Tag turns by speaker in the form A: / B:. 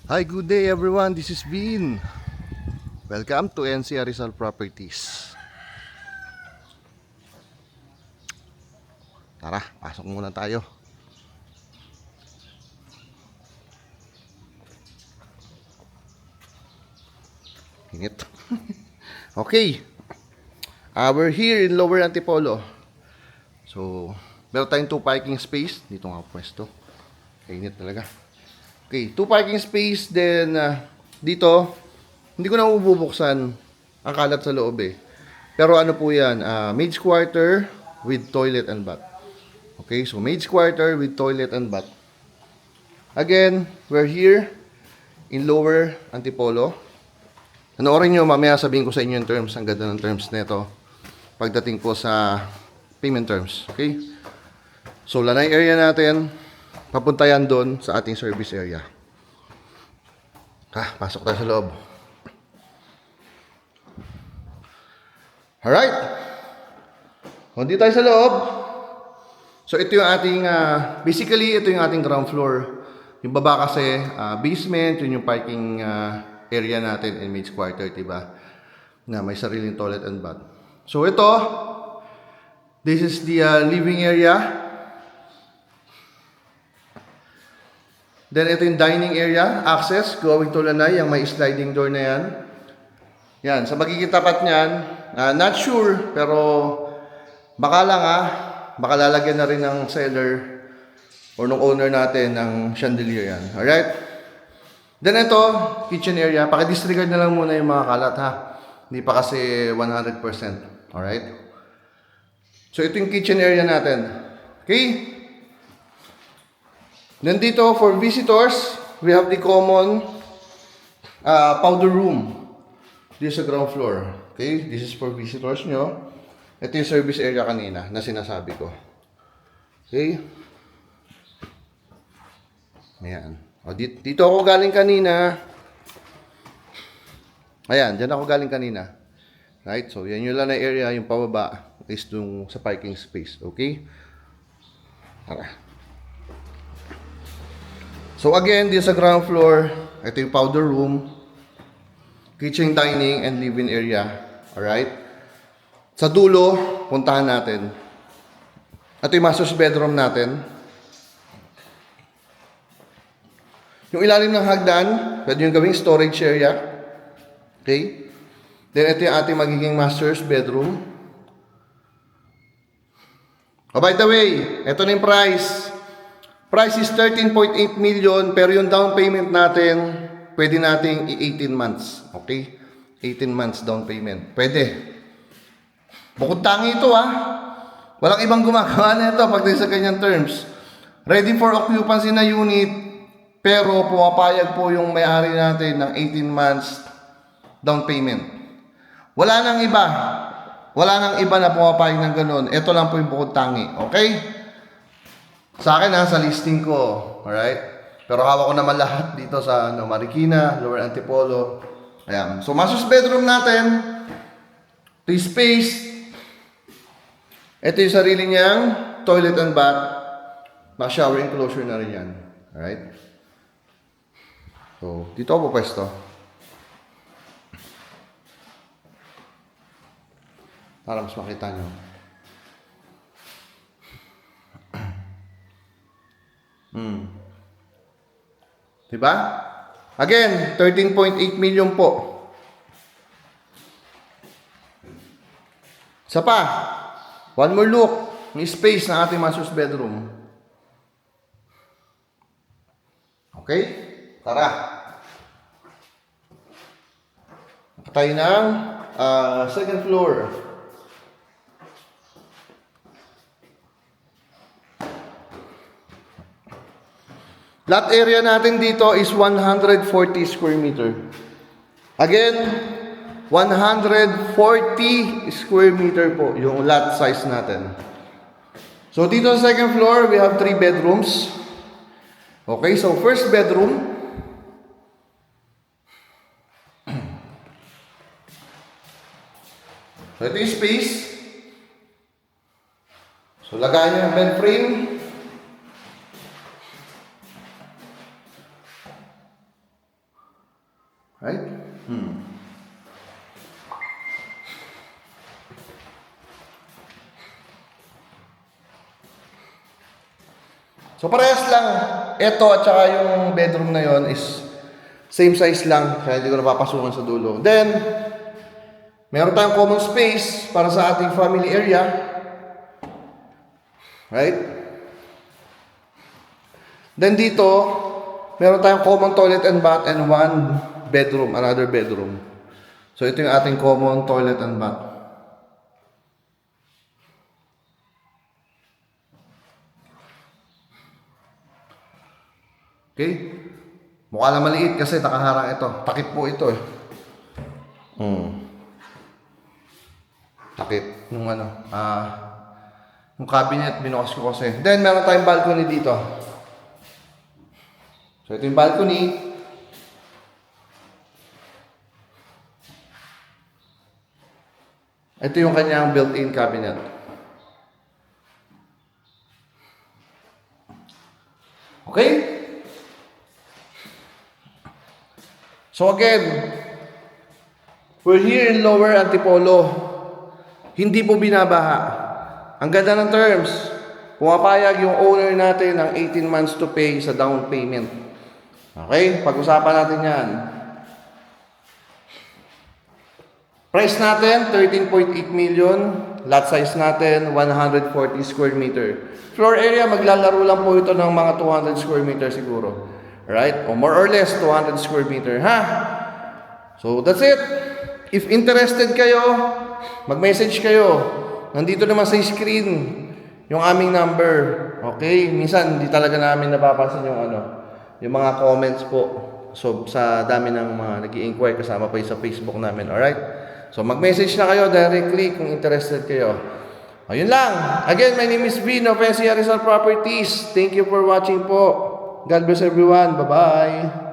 A: Hi, good day everyone. This is Bean. Welcome to NCR Rizal Properties. Tara, pasok muna tayo. Init. Okay. We're here in Lower Antipolo. So, meron tayong 2 parking space. Dito nga pwesto. Init talaga. Okay, 2 parking space. Then, dito, hindi ko na bubuksan ang kalat sa loob eh. Pero ano po yan, maid's quarter with toilet and bath. Okay, so maid's quarter with toilet and bath. Again, we're here in Lower Antipolo. Panoorin nyo, mamaya sabihin ko sa inyo yung terms. Ang ganda ng terms nito pagdating po sa payment terms. Okay? So, lanay area natin. Papunta yan doon sa ating service area. Pasok tayo sa loob. Alright. Kung di tayo sa loob, so ito yung ating, basically ito yung ating ground floor. Yung baba kasi, basement, yun yung parking area natin in maid's quarter, diba? Na may sariling toilet and bath. So ito, this is the living area. Then ito yung dining area, access, going to lanay, yung may sliding door na yan. Yan, sa magiging tapat niyan, not sure, pero baka lang baka lalagyan na rin ng seller or ng owner natin ng chandelier yan. Alright? Then ito, kitchen area. Paki-disregard na lang muna yung mga kalat Hindi pa kasi 100%. Alright? So ito yung kitchen area natin. Okay? Then dito, for visitors, we have the common powder room. This is sa ground floor. Okay? This is for visitors nyo. Ito yung service area kanina na sinasabi ko. Okay? Ayan. O, dito ako galing kanina. Ayan, dyan ako galing kanina. Right? So, yan yung lanay area, yung pababa is dun sa parking space. Okay? Tara. So, again, dito sa ground floor, ito yung powder room, kitchen, dining, and living area. Alright? Sa dulo, puntahan natin. Ito yung master's bedroom natin. Yung ilalim ng hagdan, pwede yung gawing storage area. Okay? Then, ito yung ating magiging master's bedroom. Oh, by the way, ito na yung price. Price is 13.8 million, pero yung down payment natin, pwede nating i-18 months. Okay? 18 months down payment. Pwede. Bukod tangi ito Walang ibang gumagawa na ito pag sa kanyang terms. Ready for occupancy na unit, pero pumapayag po yung may-ari natin ng 18 months down payment. Wala nang iba. Wala nang iba na pumapayag ng ganun. Ito lang po yung bukod tangi. Okay? Sa akin sa listing ko. Alright? Pero hawak ko naman lahat dito sa Marikina, Lower Antipolo. Ayan. So, master's bedroom natin. Ito yung space. Ito yung sarili niyang toilet and bath. Shower enclosure na rin yan. Alright? So, dito ako pwesto. Para mas makita nyo. Diba? Again, 13.8 million po. Isa pa. One more look. Yung space ng ating master's bedroom. Okay? Tara. Tayo ng second floor. Lot area natin dito is 140 square meter. Again, 140 square meter po yung lot size natin. So dito sa second floor, we have 3 bedrooms. Okay, so first bedroom. So ito yung space. So lagayan nyo yung bed frame. So parehas lang. Ito at saka yung bedroom na yon is same size lang. Kaya hindi ko napapasukan sa dulo. Then, meron tayong common space para sa ating family area. Right? Then dito, meron tayong common toilet and bath and one bedroom, another bedroom. So ito yung ating common toilet and bath. Okay? Mukha lang maliit kasi nakaharang ito. Takip po ito eh. Takip. Yung ano, yung cabinet, binukas ko kasi. Then, meron tayong balcony dito. So, ito yung balcony. Ito yung kanyang built-in cabinet. Okay? So again, we're here in Lower Antipolo. Hindi po binabaha. Ang ganda ng terms. Pumapayag yung owner natin ng 18 months to pay sa down payment. Okay? Pag-usapan natin yan. Price natin, 13.8 million. Lot size natin, 140 square meter. Floor area, maglalaro lang po ito ng mga 200 square meter siguro. Right? O more or less 200 square meter, ha? So, that's it. If interested kayo, mag-message kayo. Nandito naman sa screen yung aming number. Okay? Minsan, hindi talaga namin napapansin yung mga comments po. So, sa dami ng mga nag-i-inquire kasama pa sa Facebook namin. Alright? So, mag-message na kayo directly kung interested kayo. Ayun lang. Again, my name is Vin of NCR Rizal Properties. Thank you for watching po. God bless everyone. Bye-bye.